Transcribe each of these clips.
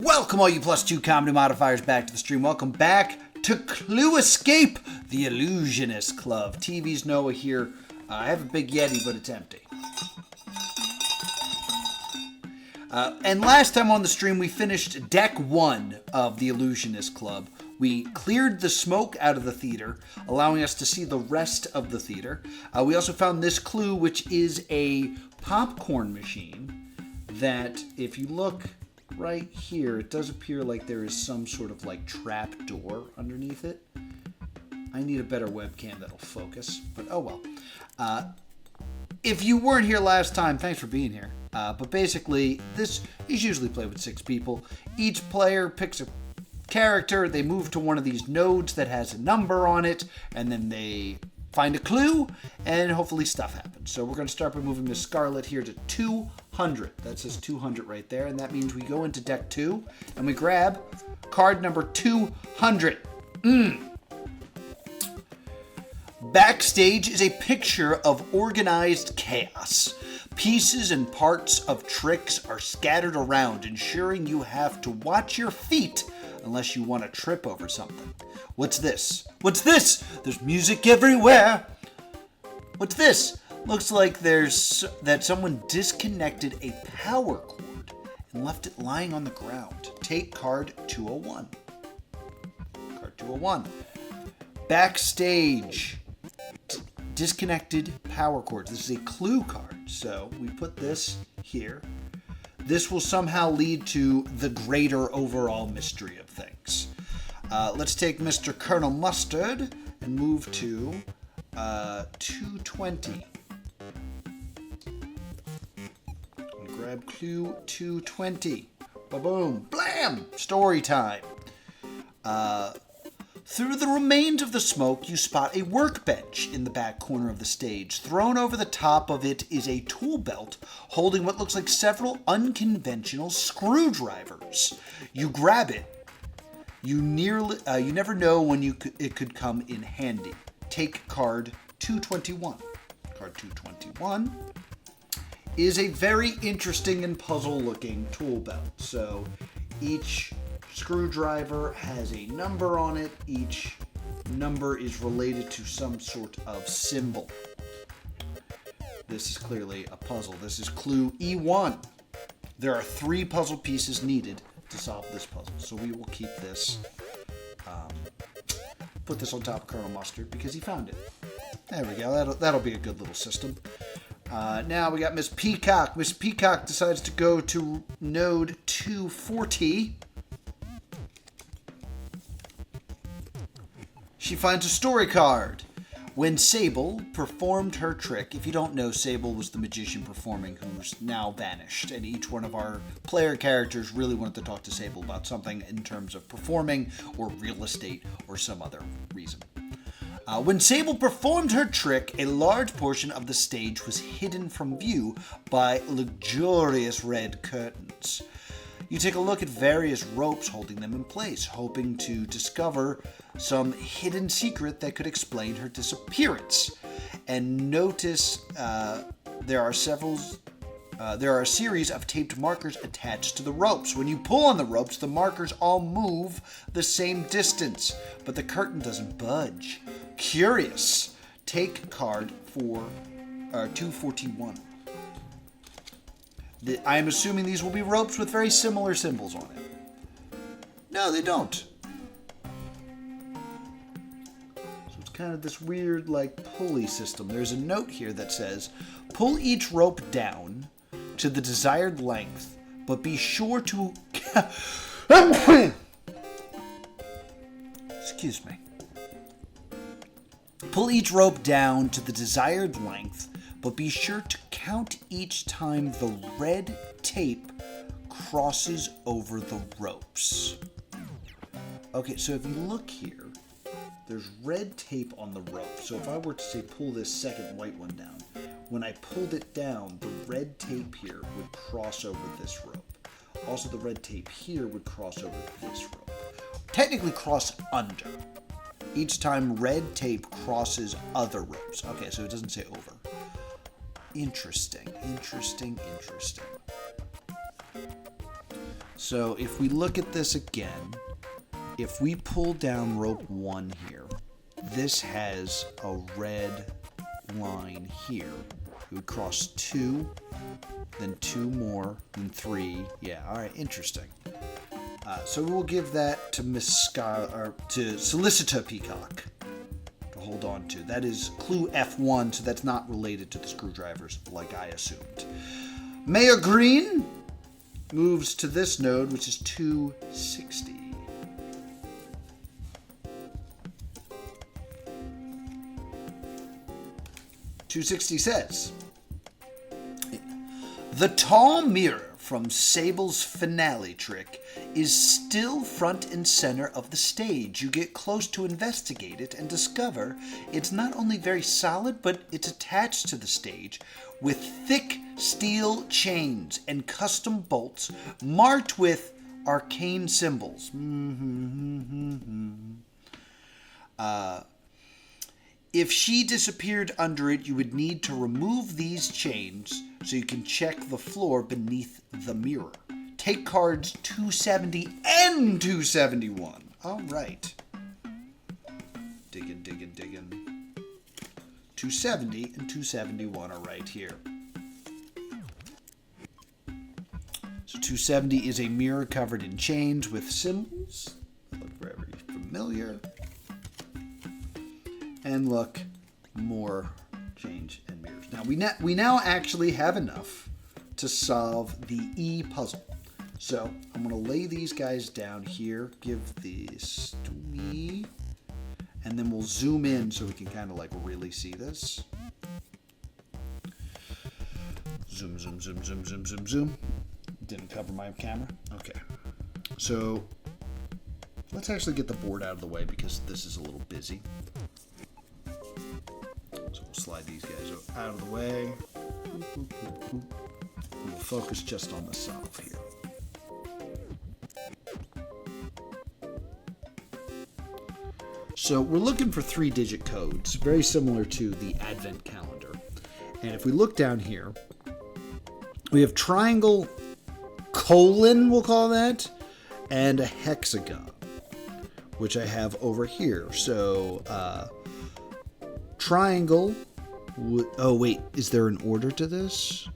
Welcome all you +2 comedy modifiers back to the stream. Welcome back to Clue Escape, the Illusionist Club. TV's Noah here. I have a big Yeti, but it's empty. And last time on the stream, we finished Deck 1 of the Illusionist Club. We cleared the smoke out of the theater, allowing us to see the rest of the theater. We also found this clue, which is a popcorn machine that, if you look right here, it does appear like there is some sort of like trap door underneath it. I need a better webcam that'll focus, but oh well. If you weren't here last time, thanks for being here. But basically, this is usually played with 6 people. Each player picks a character, they move to one of these nodes that has a number on it, and then they find a clue, and hopefully stuff happens. So we're going to start by moving Miss Scarlet here to 200. That says 200 right there, and that means we go into deck 2, and we grab card number 200. Backstage is a picture of organized chaos. Pieces and parts of tricks are scattered around, ensuring you have to watch your feet unless you want to trip over something. What's this? What's this? There's music everywhere. What's this? Looks like that someone disconnected a power cord and left it lying on the ground. Take card 201. Card 201. Backstage. Disconnected power cords. This is a clue card. So we put this here. This will somehow lead to the greater overall mystery of things. Let's take Mr. Colonel Mustard and move to 220. Grab clue 220. Ba-boom. Blam! Story time. Through the remains of the smoke, you spot a workbench in the back corner of the stage. Thrown over the top of it is a tool belt holding what looks like several unconventional screwdrivers. You grab it. You never know when it could come in handy. Take card 221. Card 221 is a very interesting and puzzle-looking tool belt. So each screwdriver has a number on it. Each number is related to some sort of symbol. This is clearly a puzzle. This is clue E1. There are 3 puzzle pieces needed to solve this puzzle. So we will keep this, put this on top of Colonel Mustard because he found it. There we go. That'll be a good little system. Now we got Miss Peacock. Miss Peacock decides to go to node 240. She finds a story card. When Sable performed her trick, if you don't know, Sable was the magician performing who's now vanished, and each one of our player characters really wanted to talk to Sable about something in terms of performing or real estate or some other reason. When Sable performed her trick, a large portion of the stage was hidden from view by luxurious red curtains. You take a look at various ropes holding them in place, hoping to discover some hidden secret that could explain her disappearance. And notice there are a series of taped markers attached to the ropes. When you pull on the ropes, the markers all move the same distance, but the curtain doesn't budge. Curious. Take card for 241. I am assuming these will be ropes with very similar symbols on it. No, they don't. So it's kind of this weird, like, pulley system. There's a note here that says, pull each rope down to the desired length, but be sure to... Excuse me. Pull each rope down to the desired length, but be sure to count each time the red tape crosses over the ropes. Okay, so if you look here, there's red tape on the rope. So if I were to say pull this second white one down, when I pulled it down, the red tape here would cross over this rope. Also, the red tape here would cross over this rope. Technically cross under. Each time red tape crosses other ropes. Okay, so it doesn't say over. Interesting. So if we look at this again, if we pull down rope 1 here, this has a red line here. We would cross 2, then 2 more, then 3. Yeah, all right, interesting. So we will give that to to Solicitor Peacock to hold on to. That is clue F1, so that's not related to the screwdrivers, like I assumed. Mayor Green moves to this node, which is 260. .260 says, the tall mirror from Sable's finale trick is still front and center of the stage. You get close to investigate it and discover it's not only very solid, but it's attached to the stage with thick steel chains and custom bolts marked with arcane symbols. If she disappeared under it, you would need to remove these chains so you can check the floor beneath the mirror. Take cards 270 and 271. All right. Digging. 270 and 271 are right here. So 270 is a mirror covered in chains with symbols. Look very familiar. And look, more change and mirrors. Now we now actually have enough to solve the E puzzle. So I'm going to lay these guys down here, give this to me, and then we'll zoom in so we can kind of like really see this. Zoom. Didn't cover my camera. Okay. So let's actually get the board out of the way because this is a little busy. So we'll slide these guys out of the way. We'll focus just on the solve here. So we're looking for 3-digit codes, very similar to the Advent calendar. And if we look down here, we have triangle, colon, we'll call that, and a hexagon, which I have over here. So, triangle. Oh, wait. Is there an order to this?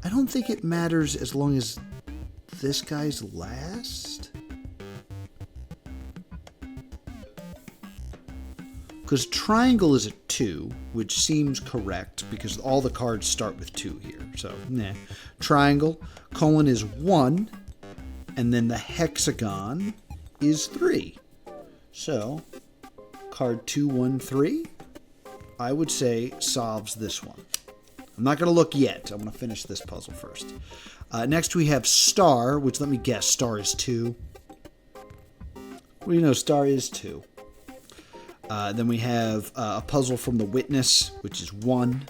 I don't think it matters as long as this guy's last. Because triangle is a 2, which seems correct because all the cards start with 2 here. So, nah. Triangle. Colon is 1. And then the hexagon is 3. So, card 213, I would say, solves this one. I'm not going to look yet. I'm going to finish this puzzle first. Next we have star, which let me guess, star is 2. What do you know? Star is 2. Then we have a puzzle from the witness, which is 1.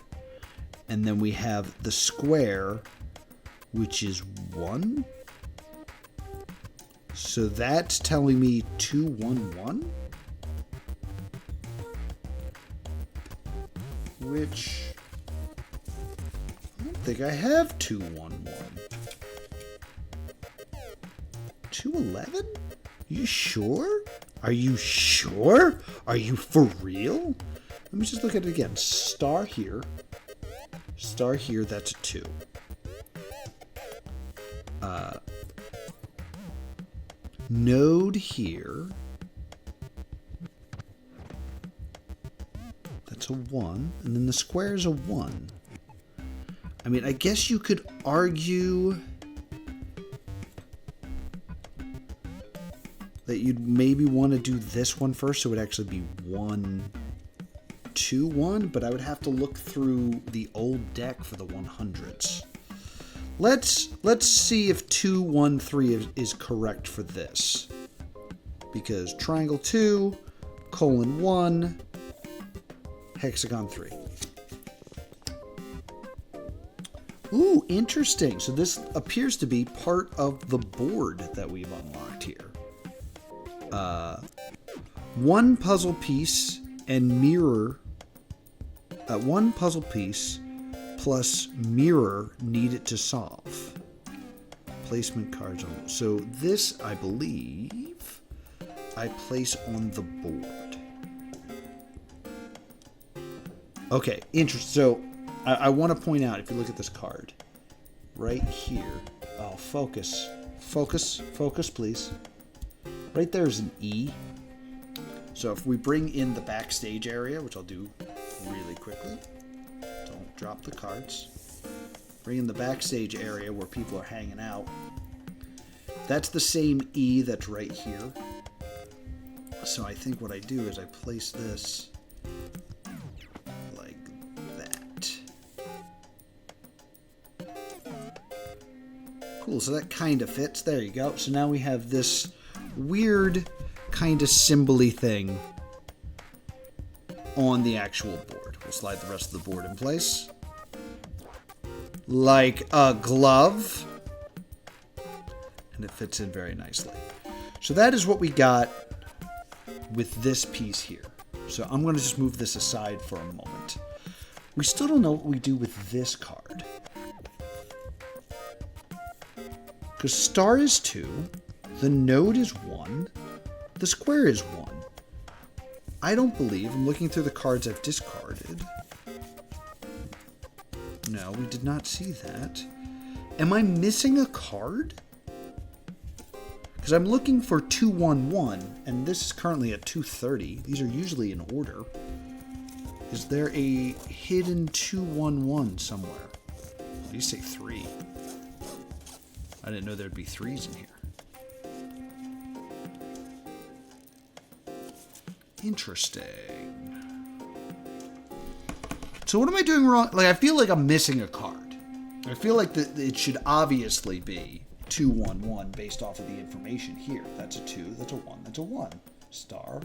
And then we have the square, which is 1. So that's telling me 211. Which I don't think I have 211. 211? You sure? Are you sure? Are you for real? Let me just look at it again. Star here, that's a 2. Node here, that's a 1, and then the square is a 1. I mean, I guess you could argue that you'd maybe want to do this one first, so it would actually be 1, 2, 1, but I would have to look through the old deck for the 100s. Let's see if 213 is correct for this. Because triangle 2, colon 1, hexagon 3. Ooh, interesting. So this appears to be part of the board that we've unlocked here. One puzzle piece and mirror. One puzzle piece plus mirror needed to solve. Placement cards on. So this, I believe, I place on the board. Okay, interesting. So I want to point out, if you look at this card, right here. Oh, focus. Focus, focus, please. Right there is an E. So if we bring in the backstage area, which I'll do really quickly. Don't drop the cards. Bring in the backstage area where people are hanging out. That's the same E that's right here. So I think what I do is I place this like that. Cool, so that kind of fits. There you go. So now we have this weird kind of symbol-y thing on the actual board. We'll slide the rest of the board in place. Like a glove. And it fits in very nicely. So that is what we got with this piece here. So I'm going to just move this aside for a moment. We still don't know what we do with this card. Because star is 2, the node is 1, the square is 1. I don't believe, I'm looking through the cards I've discarded. No, we did not see that. Am I missing a card? Because I'm looking for 211, and this is currently at 230. These are usually in order. Is there a hidden 211 somewhere? You say 3. I didn't know there'd be 3s in here. Interesting. So what am I doing wrong? Like, I feel like I'm missing a card. I feel like it should obviously be 211 based off of the information here. That's a 2, that's a 1, that's a 1. Star,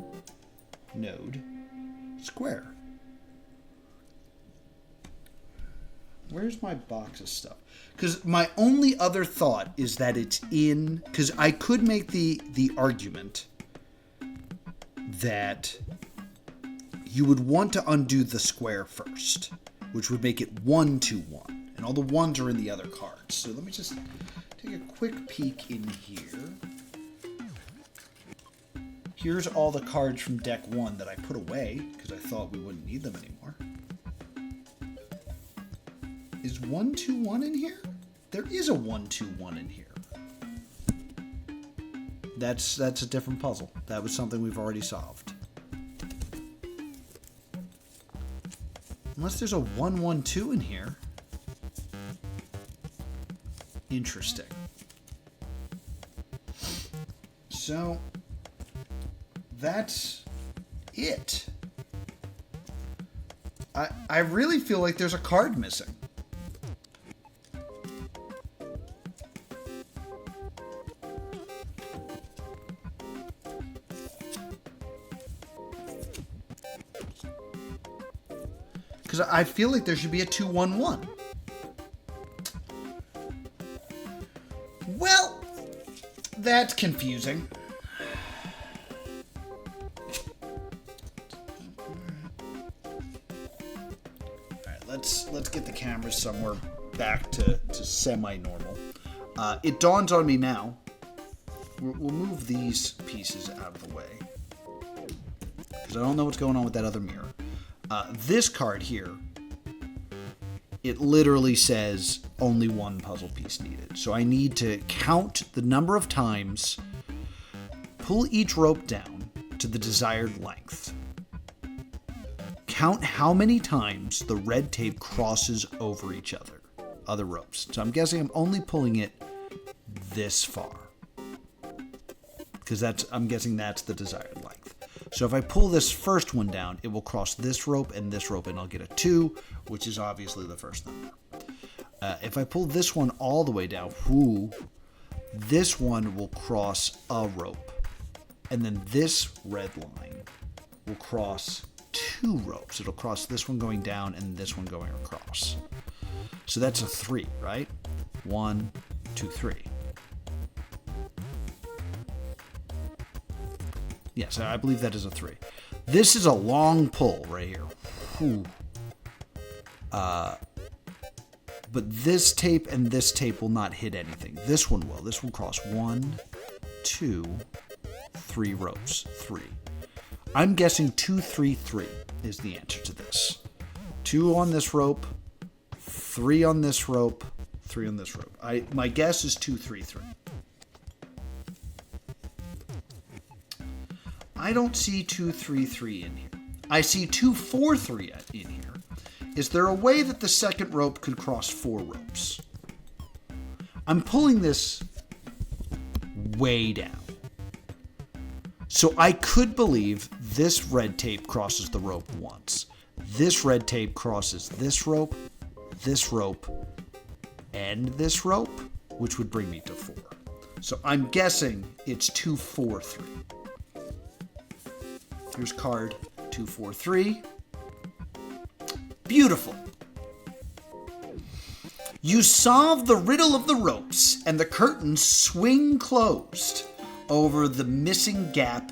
node, square. Where's my box of stuff? Because my only other thought is that it's in... Because I could make the argument that you would want to undo the square first, which would make it 1, 2, 1. And all the 1s are in the other cards. So let me just take a quick peek in here. Here's all the cards from deck 1 that I put away, because I thought we wouldn't need them anymore. Is 1, 2, 1 in here? There is a 1, 2, 1 in here. That's a different puzzle. That was something we've already solved. Unless there's a 1, 1, 2 in here. Interesting. So, that's it. I really feel like there's a card missing. Because I feel like there should be a 2-1-1. Well, that's confusing. Alright, let's get the cameras somewhere back to semi-normal. It dawns on me now. We'll move these pieces out of the way. Because I don't know what's going on with that other mirror. This card here, it literally says only one puzzle piece needed. So I need to count the number of times, pull each rope down to the desired length. Count how many times the red tape crosses over each other ropes. So I'm guessing I'm only pulling it this far. Because I'm guessing that's the desired length. So if I pull this first one down, it will cross this rope, and I'll get a 2, which is obviously the first number. If I pull this one all the way down, this one will cross a rope. And then this red line will cross 2 ropes. It'll cross this one going down and this one going across. So that's a 3, right? 1, 2, 3. Yes, I believe that is a 3. This is a long pull right here. But this tape and this tape will not hit anything. This one will. This will cross 1, 2, 3 ropes. 3. I'm guessing 2, 3, 3 is the answer to this. 2 on this rope, 3 on this rope, 3 on this rope. My guess is 2, 3, 3. I don't see 2, 3, 3 in here. I see 2, 4, 3 in here. Is there a way that the second rope could cross 4 ropes? I'm pulling this way down. So I could believe this red tape crosses the rope once. This red tape crosses this rope, and this rope, which would bring me to 4. So I'm guessing it's 2, 4, 3. Here's card 2, 4, 3. Beautiful. You solve the riddle of the ropes, and the curtains swing closed over the missing gap,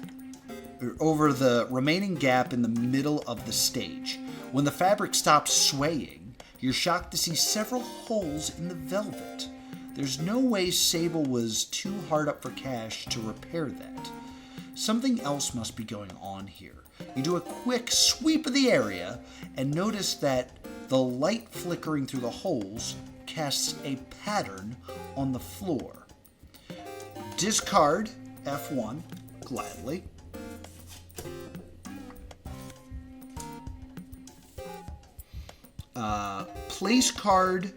or over the remaining gap in the middle of the stage. When the fabric stops swaying, you're shocked to see several holes in the velvet. There's no way Sable was too hard up for cash to repair that. Something else must be going on here. You do a quick sweep of the area and notice that the light flickering through the holes casts a pattern on the floor. Discard F1, gladly. Place card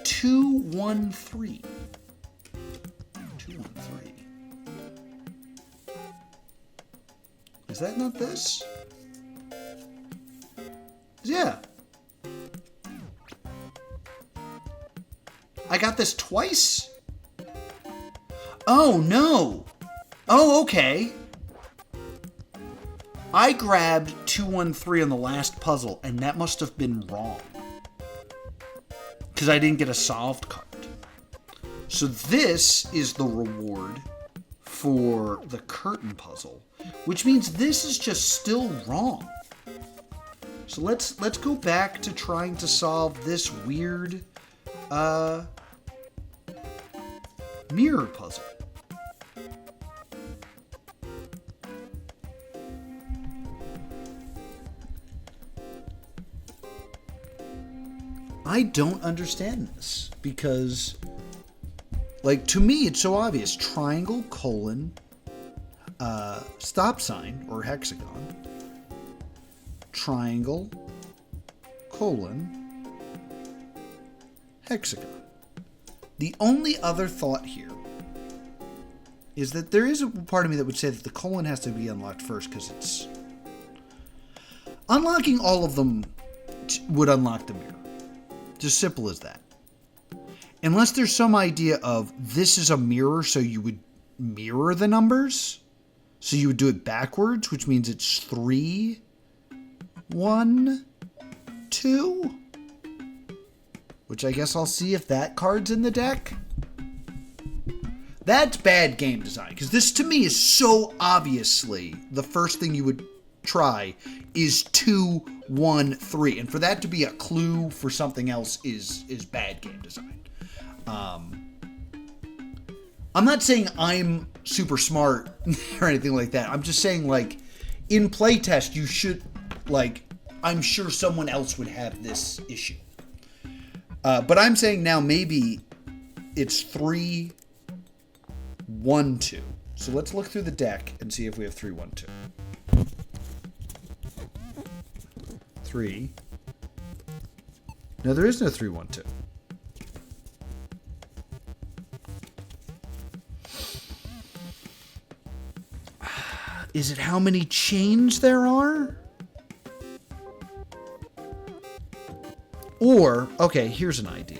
213. 213. Is that not this? Yeah. I got this twice? Oh, no. Oh, okay. I grabbed 213 on the last puzzle, and that must have been wrong. Because I didn't get a solved card. So this is the reward for the curtain puzzle, which means this is just still wrong. So let's go back to trying to solve this weird mirror puzzle. I don't understand this because, like, to me it's so obvious. Triangle, colon, stop sign or hexagon, triangle, colon, hexagon. The only other thought here is that there is a part of me that would say that the colon has to be unlocked first because it's unlocking all of them would unlock the mirror. Just simple as that. Unless there's some idea of this is a mirror, so you would mirror the numbers. So you would do it backwards, which means it's 3, 1, 2. Which I guess I'll see if that card's in the deck. That's bad game design, because this to me is so obviously the first thing you would try is 2, 1, 3, and for that to be a clue for something else is bad game design. I'm not saying I'm super smart or anything like that. I'm just saying, like, in playtest you should, like, I'm sure someone else would have this issue. But I'm saying now maybe it's 3, 1, 2. So let's look through the deck and see if we have 3, 1, 2. 3. No, there is no 3, 1, 2. Is it how many chains there are? Or, okay, here's an idea.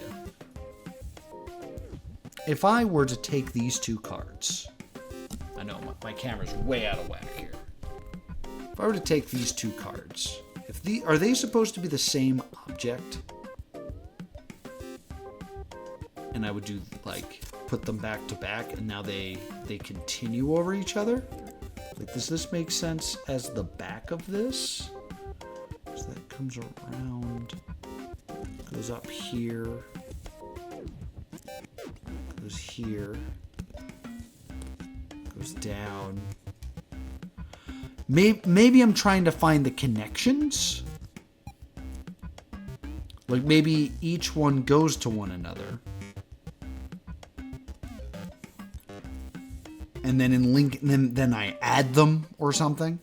If I were to take these 2 cards, I know my camera's way out of whack here. If I were to take these 2 cards, are they supposed to be the same object? And I would do, like, put them back to back, and now they continue over each other? Like, does this make sense as the back of this? So that comes around, goes up here, here. Goes down. Maybe I'm trying to find the connections. Like maybe each one goes to one another. And then then I add them or something.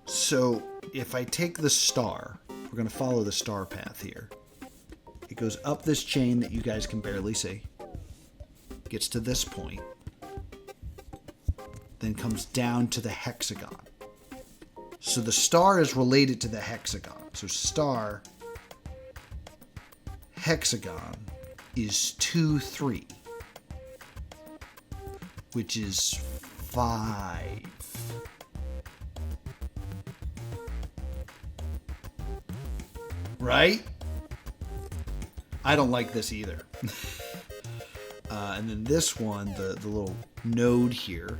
So if I take the star, we're going to follow the star path here. It goes up this chain that you guys can barely see. Gets to this point. Then comes down to the hexagon. So the star is related to the hexagon. So star, hexagon is 2, 3. Which is 5. Right? I don't like this either. And then this one, the little node here,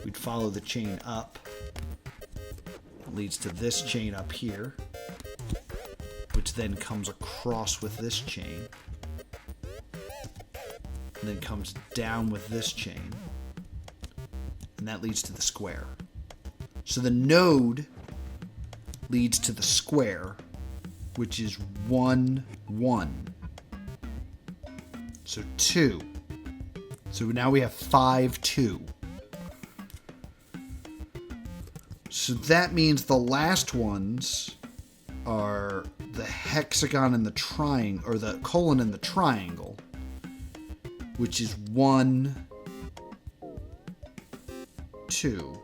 we'd follow the chain up. It leads to this chain up here, which then comes across with this chain. And then comes down with this chain. And that leads to the square. So the node leads to the square, which is 1, 1. So 2. So now we have 5, 2. So that means the last ones are the hexagon and the triangle, or the colon and the triangle, which is 1, 2.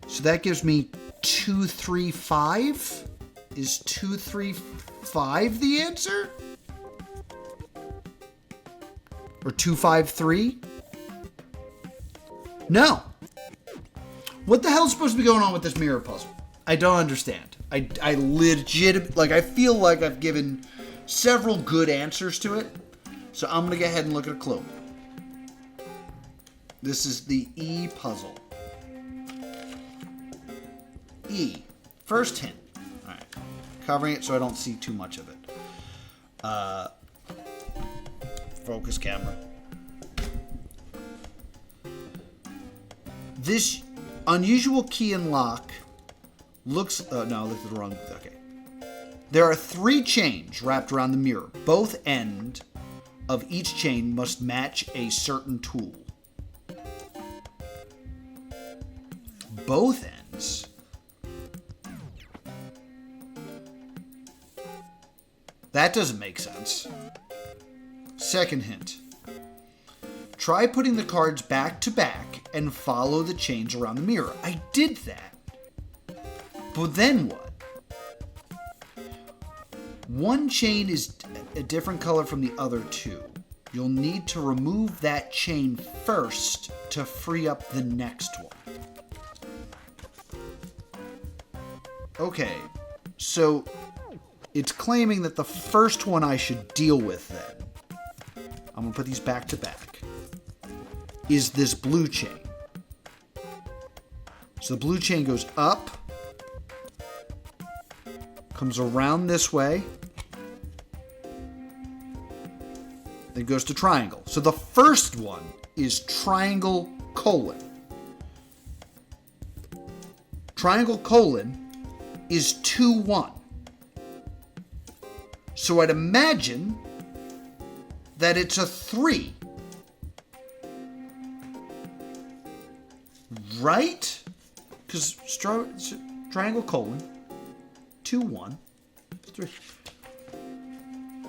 So that gives me 2, 3, 5. Is 2, 3, 5 the answer? Or 2, 5, 3? No. What the hell is supposed to be going on with this mirror puzzle? I don't understand. I legit, like, I feel like I've given several good answers to it. So I'm going to go ahead and look at a clue. This is the E puzzle. E. First hint. All right. Covering it so I don't see too much of it. Focus camera. This unusual key and lock looks... no, look at the wrong... Okay. There are 3 chains wrapped around the mirror. Both ends of each chain must match a certain tool. Both ends? That doesn't make sense. Second hint. Try putting the cards back to back and follow the chains around the mirror. I did that. But then what? One chain is a different color from the other 2. You'll need to remove that chain first to free up the next one. Okay, so it's claiming that the first one I should deal with then, I'm going to put these back to back, is this blue chain. So the blue chain goes up, comes around this way, then goes to triangle. So the first one is triangle colon. Triangle colon is 2, 1. So I'd imagine that it's a 3. Right? Because triangle colon, 2, 1, 3.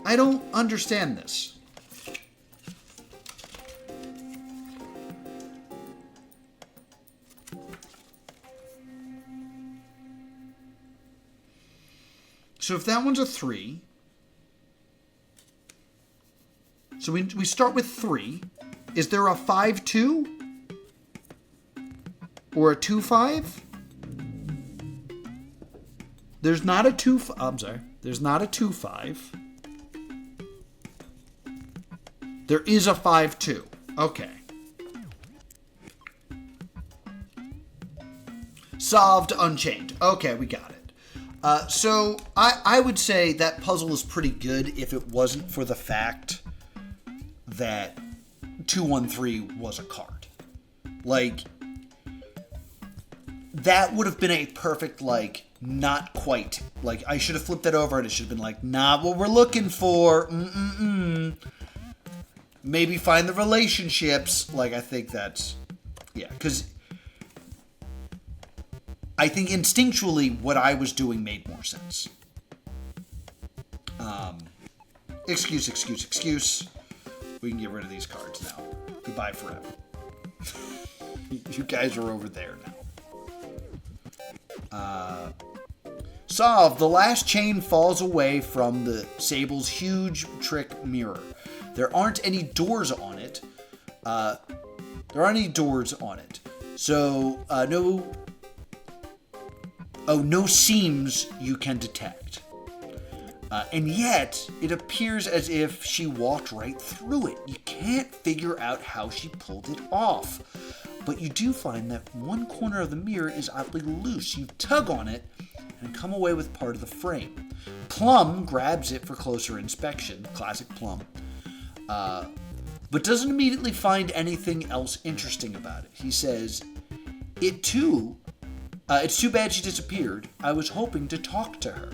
I don't understand this. So if that one's a 3, so we start with 3. Is there a 5, 2? Or a 2, 5? There's not a 2, I'm sorry. There's not a 2, 5. There is a 5, 2. Okay. Solved, unchained. Okay, we got it. So I would say that puzzle is pretty good if it wasn't for the fact that 213 was a card. Like, that would have been a perfect, like, not quite. Like, I should have flipped that over and it should have been like, not what we're looking for. Maybe find the relationships. Like, I think that's, yeah, because I think instinctually what I was doing made more sense. Excuse. We can get rid of these cards now. Goodbye forever. You guys are over there now. Solved. The last chain falls away from the Sable's huge trick mirror. There aren't any doors on it. So, no seams you can detect. And yet, it appears as if she walked right through it. You can't figure out how she pulled it off. But you do find that one corner of the mirror is oddly loose. You tug on it and come away with part of the frame. Plum grabs it for closer inspection. Classic Plum. But doesn't immediately find anything else interesting about it. He says, it's too bad she disappeared. I was hoping to talk to her.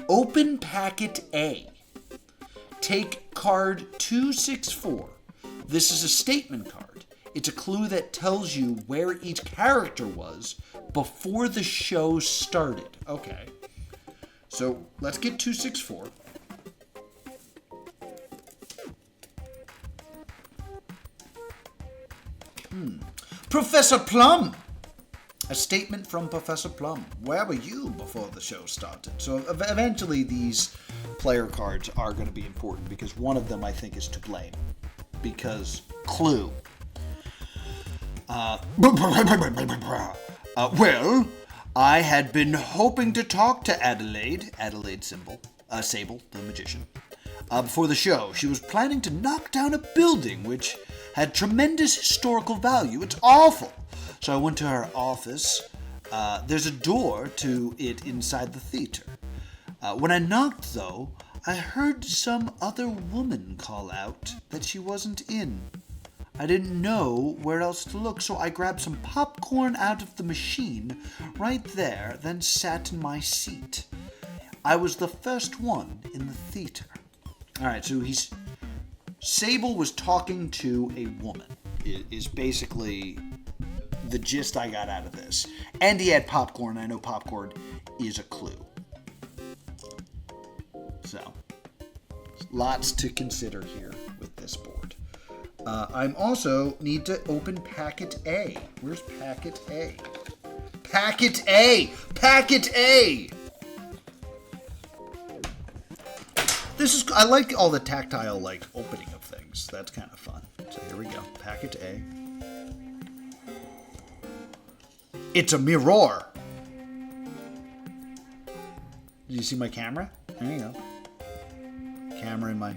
Open packet A. Take card 264. This is a statement card. It's a clue that tells you where each character was before the show started. Okay. So let's get 264. Professor Plum! A statement from Professor Plum. Where were you before the show started? So eventually these player cards are going to be important because one of them I think is to blame. Because clue. Well, I had been hoping to talk to Adelaide Sable, the magician, before the show. She was planning to knock down a building which had tremendous historical value. It's awful. So I went to her office. There's a door to it inside the theater. When I knocked, though, I heard some other woman call out that she wasn't in. I didn't know where else to look, so I grabbed some popcorn out of the machine right there, then sat in my seat. I was the first one in the theater. All right, so Sable was talking to a woman, is basically the gist I got out of this. And he had popcorn. I know popcorn is a clue. So, lots to consider here with this board. I'm also need to open packet A. Where's packet A? Packet A! Packet A! I like all the tactile, like, opening of things. That's kind of fun. So here we go. Packet A. It's a mirror. Did you see my camera? There you go. Camera in my...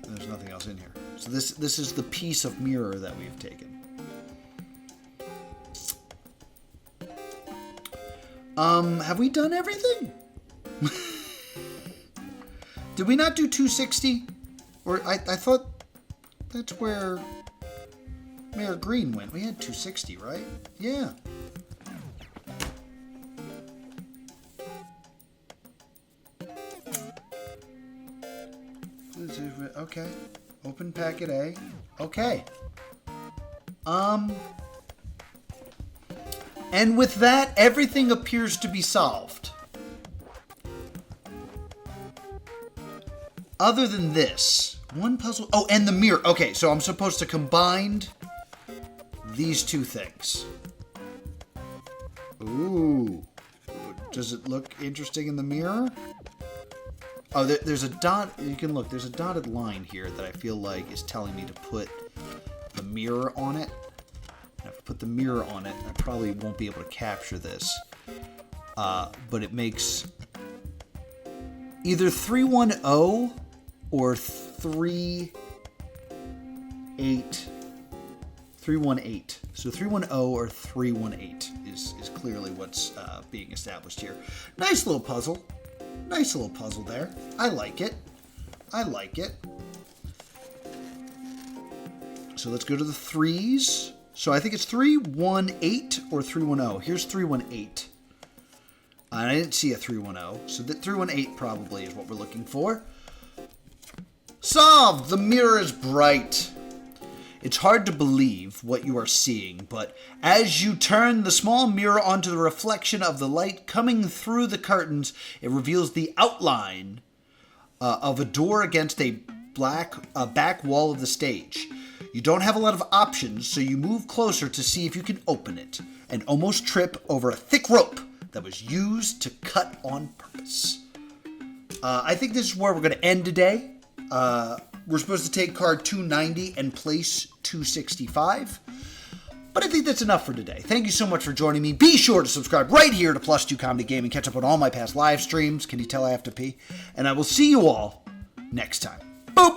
There's nothing else in here. So this is the piece of mirror that we've taken. Have we done everything? Did we not do 260? Or I thought that's where Mayor Green went. We had 260, right? Yeah. Okay. Open packet A. Okay. And with that, everything appears to be solved. Other than this, one puzzle... Oh, and the mirror. Okay, so I'm supposed to combine these two things. Ooh. Does it look interesting in the mirror? Oh, there's a dot. You can look. There's a dotted line here that I feel like is telling me to put the mirror on it. And if I put the mirror on it, I probably won't be able to capture this. But it makes either 310 or 383. 318. So 310 or 318 is clearly what's being established here. Nice little puzzle. Nice little puzzle there. I like it. I like it. So let's go to the threes. So I think it's 318 or 310. Here's 318. And I didn't see a 310. So that 318 probably is what we're looking for. Solved! The mirror is bright. It's hard to believe what you are seeing, but as you turn the small mirror onto the reflection of the light coming through the curtains, it reveals the outline of a door against a back wall of the stage. You don't have a lot of options, so you move closer to see if you can open it, and almost trip over a thick rope that was used to cut on purpose. I think this is where we're going to end today. We're supposed to take card 290 and place 265. But I think that's enough for today. Thank you so much for joining me. Be sure to subscribe right here to Plus 2 Comedy Gaming. Catch up on all my past live streams. Can you tell I have to pee? And I will see you all next time.